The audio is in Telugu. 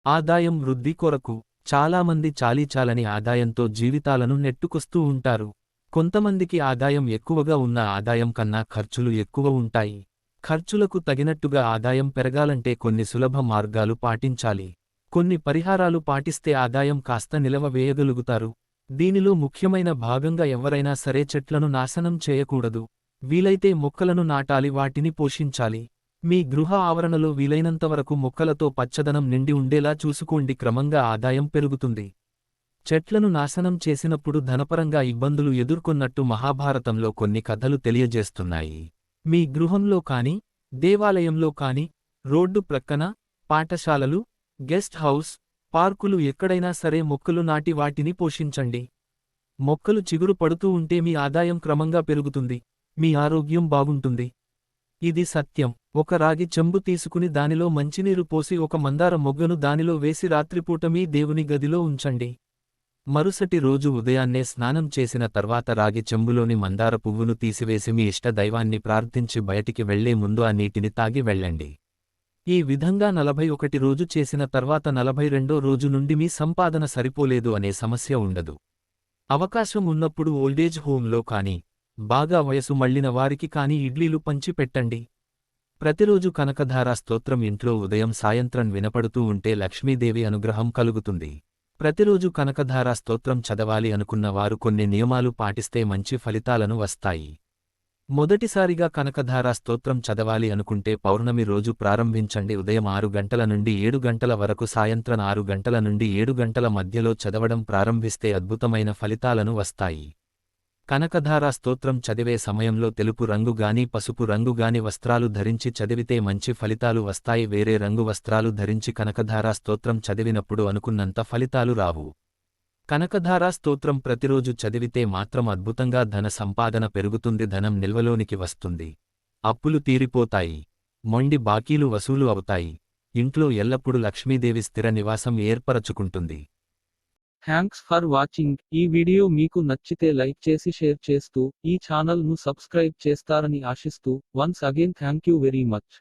ఆదాయం వృద్ధి కొరకు చాలామంది చాలీచాలని ఆదాయంతో జీవితాలను నెట్టుకొస్తూ ఉంటారు. కొంతమందికి ఆదాయం ఎక్కువగా ఉన్న ఆదాయం కన్నా ఖర్చులు ఎక్కువ ఉంటాయి. ఖర్చులకు తగినట్టుగా ఆదాయం పెరగాలంటే కొన్ని సులభ మార్గాలు పాటించాలి. కొన్ని పరిహారాలు పాటిస్తే ఆదాయం కాస్త నిలవవేయగలుగుతారు. దీనిలో ముఖ్యమైన భాగంగా ఎవరైనా సరే చెట్లను నాశనం చేయకూడదు. వీలైతే మొక్కలను నాటాలి, వాటిని పోషించాలి. మీ గృహ ఆవరణలో వీలైనంతవరకు మొక్కలతో పచ్చదనం నిండి ఉండేలా చూసుకోండి. క్రమంగా ఆదాయం పెరుగుతుంది. చెట్లను నాశనం చేసినప్పుడు ధనపరంగా ఇబ్బందులు ఎదుర్కొన్నట్టు మహాభారతంలో కొన్ని కథలు తెలియజేస్తున్నాయి. మీ గృహంలో కాని, దేవాలయంలో కాని, రోడ్డు ప్రక్కన, పాఠశాలలు, గెస్ట్ హౌస్, పార్కులు ఎక్కడైనా సరే మొక్కలు నాటి వాటిని పోషించండి. మొక్కలు చిగురు పడుతూ ఉంటే మీ ఆదాయం క్రమంగా పెరుగుతుంది. మీ ఆరోగ్యం బాగుంటుంది. ఇది సత్యం. ఒక రాగి చెంబు తీసుకుని దానిలో మంచినీరు పోసి ఒక మందార మొగ్గను దానిలో వేసి రాత్రిపూట మీ దేవుని గదిలో ఉంచండి. మరుసటి రోజు ఉదయాన్నే స్నానం చేసిన తర్వాత రాగి చెంబులోని మందార పువ్వును తీసివేసి మీ ఇష్ట దైవాన్ని ప్రార్థించి బయటికి వెళ్లే ముందు ఆ నీటిని తాగి వెళ్ళండి. ఈ విధంగా 41 రోజు చేసిన తర్వాత 42వ రోజు నుండి మీ సంపాదన సరిపోలేదు అనే సమస్య ఉండదు. అవకాశం ఉన్నప్పుడు ఓల్డేజ్ హోంలో కాని, బాగా వయసు మళ్లిన వారికి కాని ఇడ్లీలు పంచి పెట్టండి. ప్రతిరోజు కనకధారా స్తోత్రం ఇంట్లో ఉదయం సాయంత్రం వినపడుతూ ఉంటే లక్ష్మీదేవి అనుగ్రహం కలుగుతుంది. ప్రతిరోజు కనకధారా స్తోత్రం చదవాలి అనుకున్న వారు కొన్ని నియమాలు పాటిస్తే మంచి ఫలితాలను వస్తాయి. మొదటిసారిగా కనకధారా స్తోత్రం చదవాలి అనుకుంటే పౌర్ణమి రోజు ప్రారంభించండి. ఉదయం 6 గంటల నుండి 7 గంటల వరకు, సాయంత్రం 6 గంటల నుండి 7 గంటల మధ్యలో చదవడం ప్రారంభిస్తే అద్భుతమైన ఫలితాలను వస్తాయి. కనకధారా స్తోత్రం చదివే సమయంలో తెలుపు రంగు గాని, పసుపు రంగు గాని వస్త్రాలు ధరించి చదివితే మంచి ఫలితాలు వస్తాయి. వేరే రంగు వస్త్రాలు ధరించి కనకధారా స్తోత్రం చదివినప్పుడు అనుకున్నంత ఫలితాలు రావు. కనకధారా స్తోత్రం ప్రతిరోజు చదివితే మాత్రం అద్భుతంగా ధన సంపాదన పెరుగుతుంది. ధనం నిల్వలోనికి వస్తుంది. అప్పులు తీరిపోతాయి. మొండి బాకీలు వసూలు అవుతాయి. ఇంట్లో ఎల్లప్పుడూ లక్ష్మీదేవి స్థిర నివాసం ఏర్పరచుకుంటుంది. Thanks for watching. ఈ వీడియో మీకు నచ్చితే లైక్ చేసి షేర్ చేస్తూ ఈ ఛానల్ ను సబ్స్క్రైబ్ చేస్తారని ఆశిస్తూ once again thank you very much.